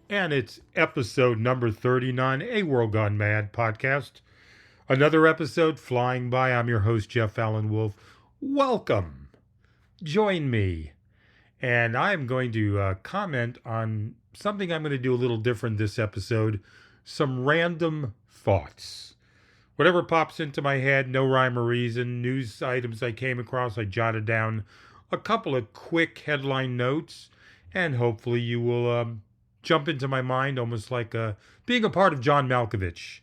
And it's episode number 39, A World Gone Mad podcast. Another episode flying by. I'm your host, Jeff Allen Wolf. Welcome. Join me. And I'm going to comment on something I'm going to do a little different this episode. Some random thoughts. Whatever pops into my head, no rhyme or reason. News items I came across, I jotted down a couple of quick headline notes. And hopefully you will jump into my mind almost like being a part of John Malkovich.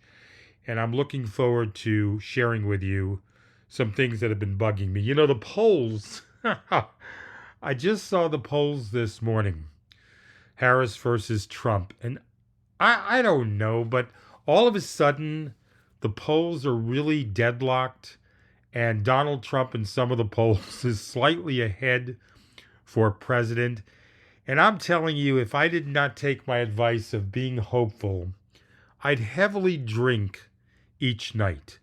And I'm looking forward to sharing with you some things that have been bugging me. You know, the polls. I just saw the polls this morning. Harris versus Trump. And I don't know, but all of a sudden, the polls are really deadlocked. And Donald Trump in some of the polls is slightly ahead for president. And I'm telling you, if I did not take my advice of being hopeful, I'd heavily drink each night.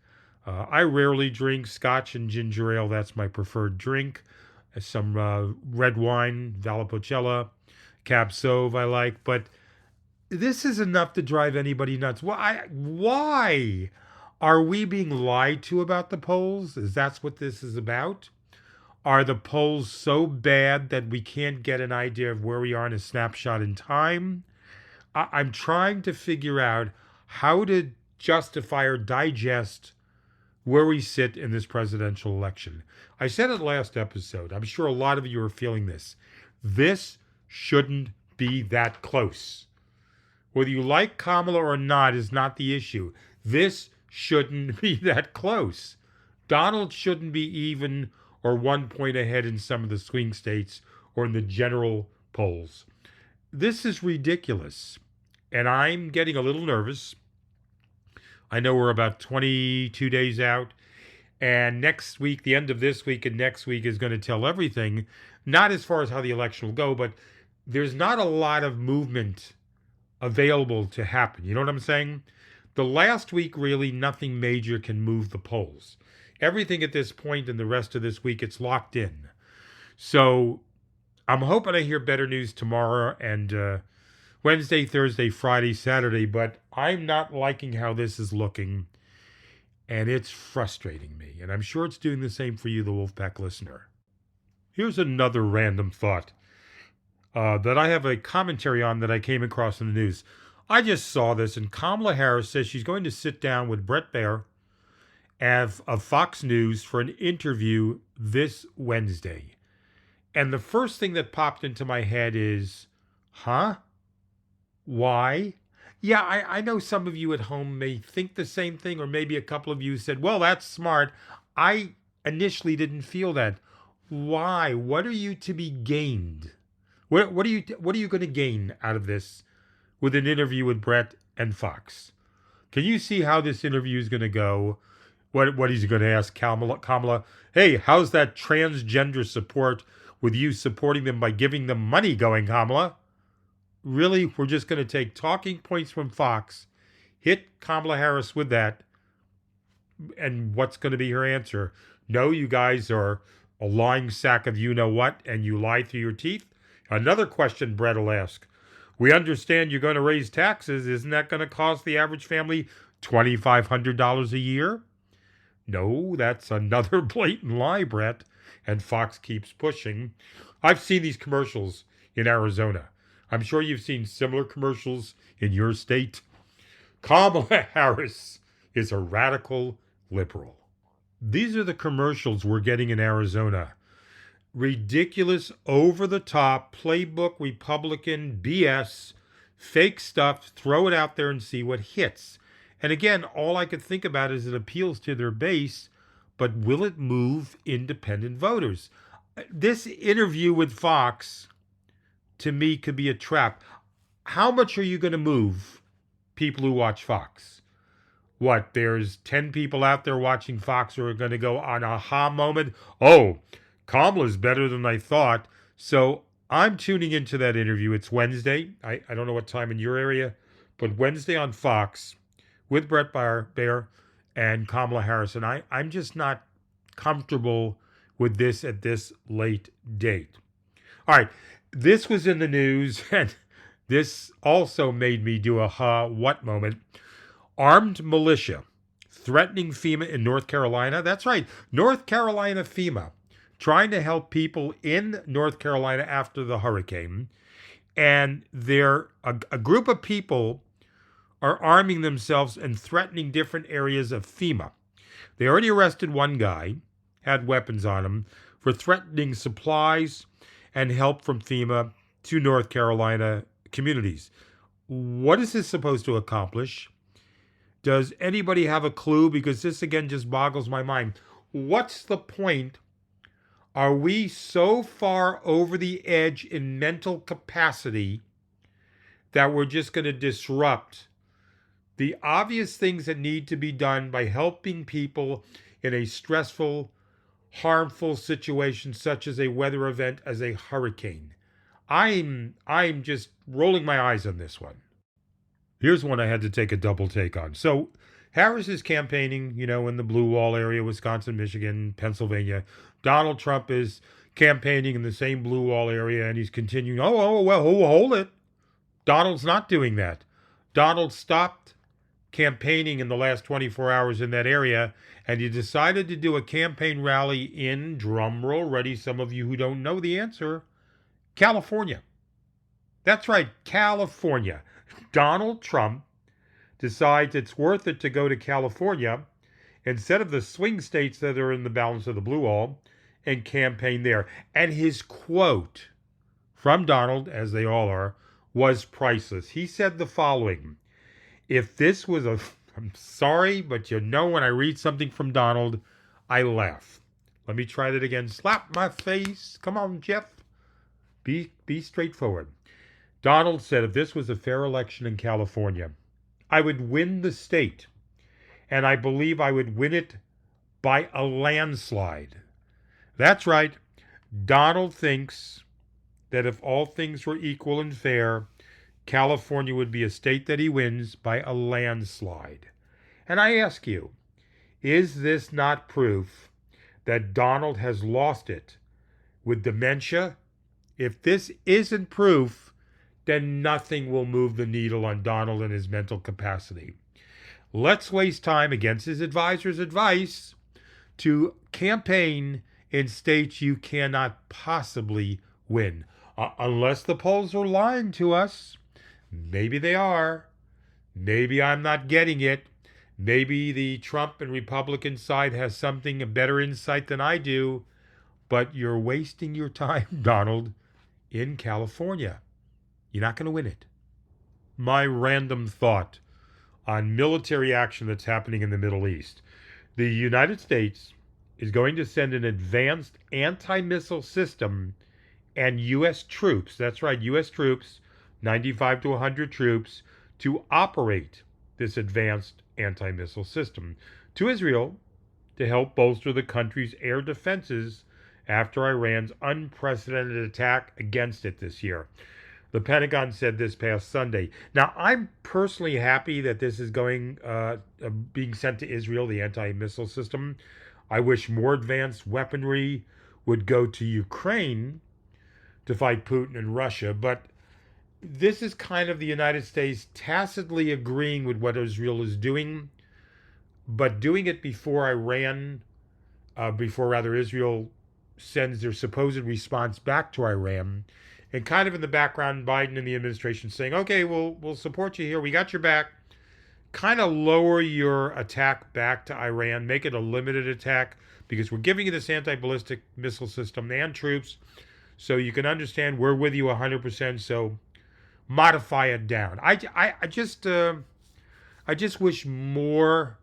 I rarely drink scotch and ginger ale. That's my preferred drink. Some red wine, Valpolicella, Cab Sauv I like. But this is enough to drive anybody nuts. Why are we being lied to about the polls? Is that what this is about? Are the polls so bad that we can't get an idea of where we are in a snapshot in time? I'm trying to figure out how to justify or digest where we sit in this presidential election. I said it last episode. I'm sure a lot of you are feeling this. This shouldn't be that close. Whether you like Kamala or not is not the issue. This shouldn't be that close. Donald shouldn't be even or 1 point ahead in some of the swing states or in the general polls. This is ridiculous. And I'm getting a little nervous. I know we're about 22 days out. And next week, the end of this week and next week is going to tell everything. Not as far as how the election will go, but there's not a lot of movement available to happen. You know what I'm saying? The last week, really, nothing major can move the polls. Everything at this point and the rest of this week, it's locked in. So I'm hoping I hear better news tomorrow and Wednesday, Thursday, Friday, Saturday, but I'm not liking how this is looking, and it's frustrating me. And I'm sure it's doing the same for you, the Wolfpack listener. Here's another random thought that I have a commentary on that I came across in the news. I just saw this, and Kamala Harris says she's going to sit down with Brett Baer of Fox News for an interview this Wednesday. And the first thing that popped into my head is, huh? Why? Yeah, I know some of you at home may think the same thing, or maybe a couple of you said, well, that's smart. I initially didn't feel that. Why? What are you to be gained? What are you going to gain out of this with an interview with Brett and Fox? Can you see how this interview is going to go? What he's going to ask Kamala, hey, how's that transgender support with you supporting them by giving them money going, Kamala? Really, we're just going to take talking points from Fox, hit Kamala Harris with that, and what's going to be her answer? No, you guys are a lying sack of you-know-what, and you lie through your teeth? Another question Brett will ask. We understand you're going to raise taxes. Isn't that going to cost the average family $2,500 a year? No, that's another blatant lie, Brett. And Fox keeps pushing. I've seen these commercials in Arizona. I'm sure you've seen similar commercials in your state. Kamala Harris is a radical liberal. These are the commercials we're getting in Arizona. Ridiculous, over-the-top, playbook, Republican, BS, fake stuff. Throw it out there and see what hits. And again, all I could think about is it appeals to their base, but will it move independent voters? This interview with Fox, to me, could be a trap. How much are you going to move people who watch Fox? What, there's 10 people out there watching Fox who are going to go on a aha moment? Oh, Kamala's better than I thought. So I'm tuning into that interview. It's Wednesday. I don't know what time in your area, but Wednesday on Fox with Brett Baer and Kamala Harris. And I'm just not comfortable with this at this late date. All right. This was in the news, and This also made me do a what moment. Armed militia threatening FEMA in North Carolina. That's right, North Carolina FEMA, trying to help people in North Carolina after the hurricane. And a group of people are arming themselves and threatening different areas of FEMA. They already arrested one guy, had weapons on him, for threatening supplies and help from FEMA to North Carolina communities. What is this supposed to accomplish? Does anybody have a clue? Because this, again, just boggles my mind. What's the point? Are we so far over the edge in mental capacity that we're just going to disrupt the obvious things that need to be done by helping people in a stressful, harmful situation such as a weather event, as a hurricane? I'm just rolling my eyes on this one. Here's one I had to take a double take on. So Harris is campaigning, in the Blue Wall area, Wisconsin, Michigan, Pennsylvania. Donald Trump is campaigning in the same Blue Wall area, and he's continuing. Hold it. Donald's not doing that. Donald stopped campaigning in the last 24 hours in that area, and he decided to do a campaign rally in, drumroll ready, some of you who don't know the answer, California. That's right, California. Donald Trump decides it's worth it to go to California instead of the swing states that are in the balance of the Blue Wall and campaign there. And his quote from Donald, as they all are, was priceless. He said the following: if this was I'm sorry, but when I read something from Donald, I laugh. Let me try that again. Slap my face. Come on, Jeff. Be straightforward. Donald said if this was a fair election in California, I would win the state, and I believe I would win it by a landslide. That's right. Donald thinks that if all things were equal and fair, California would be a state that he wins by a landslide. And I ask you, is this not proof that Donald has lost it with dementia? If this isn't proof, then nothing will move the needle on Donald and his mental capacity. Let's waste time, against his advisor's advice, to campaign in states you cannot possibly win. Unless the polls are lying to us. Maybe they are. Maybe I'm not getting it. Maybe the Trump and Republican side has a better insight than I do. But you're wasting your time, Donald, in California. You're not going to win it. My random thought on military action that's happening in the Middle East. The United States is going to send an advanced anti-missile system and U.S. troops, that's right, U.S. troops, 95 to 100 troops, to operate this advanced anti-missile system to Israel to help bolster the country's air defenses after Iran's unprecedented attack against it this year. The Pentagon said this past Sunday. Now, I'm personally happy that this is being sent to Israel, the anti-missile system. I wish more advanced weaponry would go to Ukraine to fight Putin and Russia, but this is kind of the United States tacitly agreeing with what Israel is doing, but doing it before Israel sends their supposed response back to Iran. And kind of in the background, Biden and the administration saying, okay, we'll support you here. We got your back. Kind of lower your attack back to Iran. Make it a limited attack because we're giving you this anti-ballistic missile system and troops. So you can understand we're with you 100%. So modify it down. I just wish more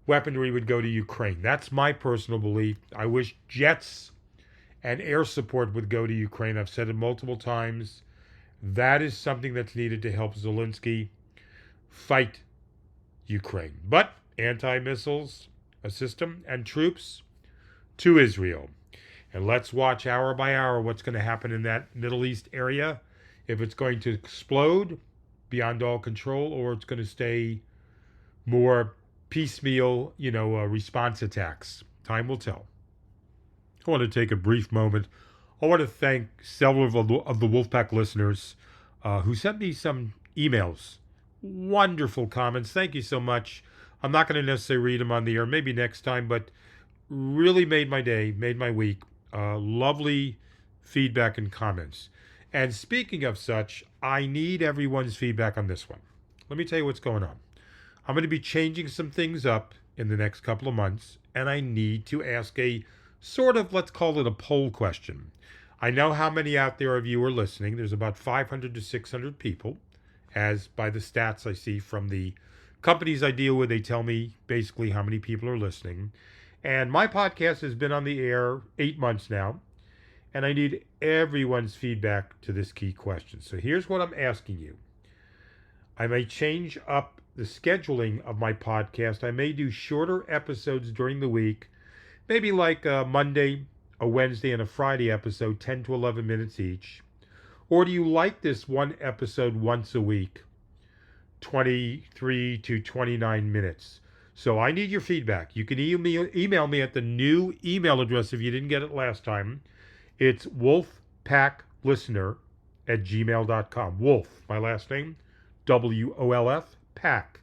weaponry would go to Ukraine. That's my personal belief. I wish jets and air support would go to Ukraine. I've said it multiple times. That is something that's needed to help Zelensky fight Ukraine. But anti-missiles, a system, and troops to Israel. And let's watch hour by hour what's going to happen in that Middle East area. If it's going to explode beyond all control, or it's going to stay more piecemeal, response attacks. Time will tell. I want to take a brief moment. I want to thank several of the Wolfpack listeners who sent me some emails. Wonderful comments. Thank you so much. I'm not going to necessarily read them on the air, maybe next time, but really made my day, made my week. Lovely feedback and comments. And speaking of such, I need everyone's feedback on this one. Let me tell you what's going on. I'm going to be changing some things up in the next couple of months, and I need to ask a sort of, let's call it a poll question. I know how many out there of you are listening. There's about 500 to 600 people, as by the stats I see from the companies I deal with. They tell me basically how many people are listening. And my podcast has been on the air 8 months now, and I need everyone's feedback to this key question. So here's what I'm asking you. I may change up the scheduling of my podcast. I may do shorter episodes during the week, maybe like a Monday, a Wednesday, and a Friday episode, 10 to 11 minutes each. Or do you like this one episode once a week, 23 to 29 minutes? So I need your feedback. You can email me at the new email address if you didn't get it last time. It's wolfpacklistener@gmail.com. Wolf, my last name, WOLF, Pack,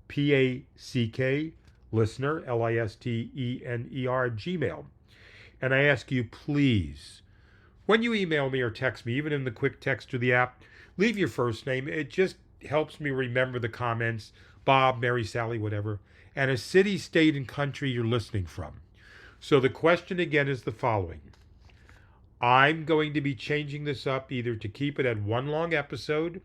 PACK, listener, LISTENER, Gmail. And I ask you, please, when you email me or text me, even in the quick text or the app, leave your first name. It just helps me remember the comments, Bob, Mary, Sally, whatever, and a city, state, and country you're listening from. So the question again is the following. I'm going to be changing this up either to keep it at one long episode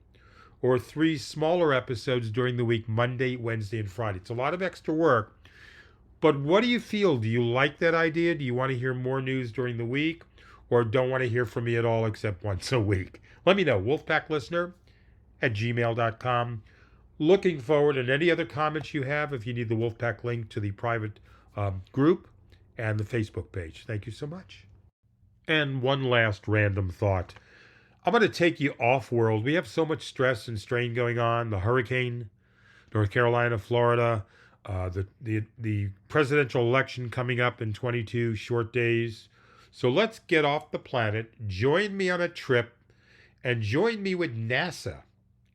or 3 smaller episodes during the week, Monday, Wednesday, and Friday. It's a lot of extra work. But what do you feel? Do you like that idea? Do you want to hear more news during the week, or don't want to hear from me at all except once a week? Let me know. wolfpacklistener@gmail.com. Looking forward, and any other comments you have, if you need the Wolfpack link to the private group and the Facebook page. Thank you so much. And one last random thought. I'm going to take you off-world. We have so much stress and strain going on. The hurricane, North Carolina, Florida, the presidential election coming up in 22 short days. So let's get off the planet. Join me on a trip and join me with NASA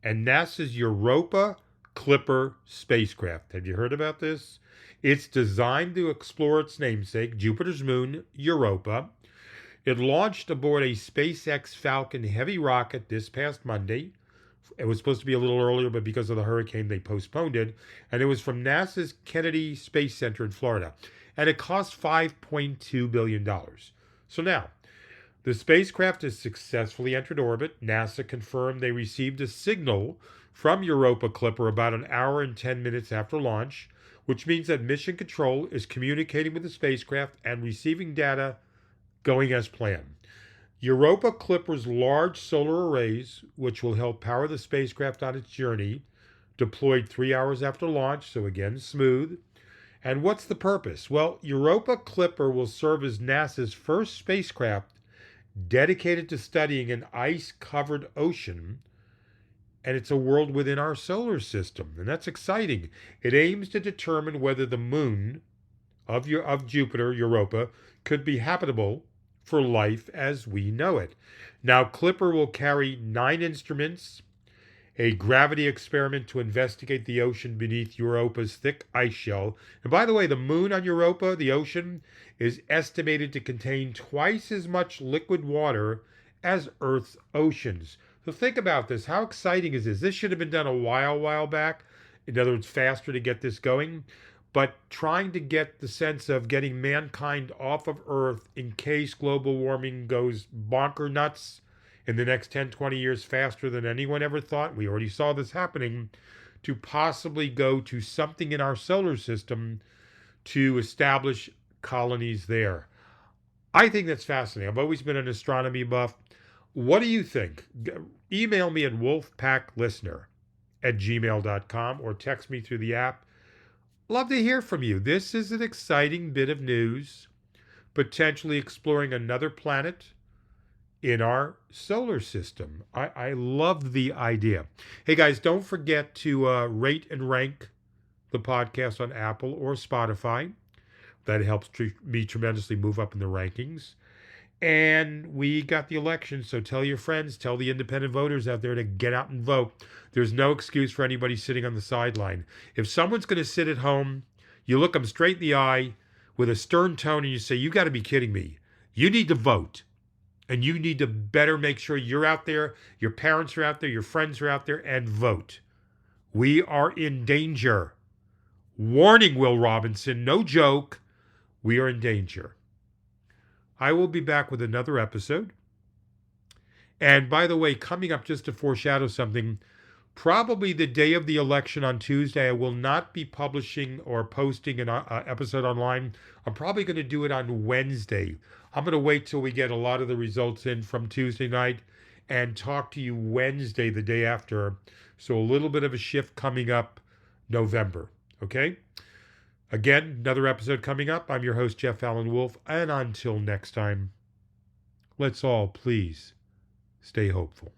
and NASA's Europa Clipper spacecraft. Have you heard about this? It's designed to explore its namesake, Jupiter's moon, Europa. It launched aboard a SpaceX Falcon Heavy rocket this past Monday. It was supposed to be a little earlier, but because of the hurricane, they postponed it. And it was from NASA's Kennedy Space Center in Florida. And it cost $5.2 billion. So now, the spacecraft has successfully entered orbit. NASA confirmed they received a signal from Europa Clipper about an hour and 10 minutes after launch, which means that Mission Control is communicating with the spacecraft and receiving data going as planned. Europa Clipper's large solar arrays, which will help power the spacecraft on its journey, deployed 3 hours after launch, so again, smooth. And what's the purpose? Well, Europa Clipper will serve as NASA's first spacecraft dedicated to studying an ice-covered ocean, and it's a world within our solar system, and that's exciting. It aims to determine whether the moon of Jupiter, Europa, could be habitable for life as we know it. Now, Clipper will carry 9 instruments, a gravity experiment to investigate the ocean beneath Europa's thick ice shell. And by the way, the moon on Europa, the ocean, is estimated to contain twice as much liquid water as Earth's oceans. So think about this. How exciting is this? This should have been done a while back. In other words, faster to get this going. But trying to get the sense of getting mankind off of Earth in case global warming goes bonker nuts in the next 10, 20 years faster than anyone ever thought. We already saw this happening, to possibly go to something in our solar system to establish colonies there. I think that's fascinating. I've always been an astronomy buff. What do you think? Email me at wolfpacklistener@gmail.com or text me through the app. Love to hear from you. This is an exciting bit of news, potentially exploring another planet in our solar system. I love the idea. Hey guys, don't forget to rate and rank the podcast on Apple or Spotify. That helps me tremendously move up in the rankings. And we got the election, so tell your friends, tell the independent voters out there to get out and vote. There's no excuse for anybody sitting on the sideline. If someone's going to sit at home, you look them straight in the eye with a stern tone and you say, you got to be kidding me. You need to vote. And you need to better make sure you're out there, your parents are out there, your friends are out there, and vote. We are in danger. Warning, Will Robinson, no joke. We are in danger. I will be back with another episode. And by the way, coming up, just to foreshadow something, probably the day of the election on Tuesday, I will not be publishing or posting an episode online. I'm probably going to do it on Wednesday. I'm going to wait till we get a lot of the results in from Tuesday night and talk to you Wednesday, the day after. So a little bit of a shift coming up November. Okay? Again, another episode coming up. I'm your host, Jeff Allen Wolf. And until next time, let's all please stay hopeful.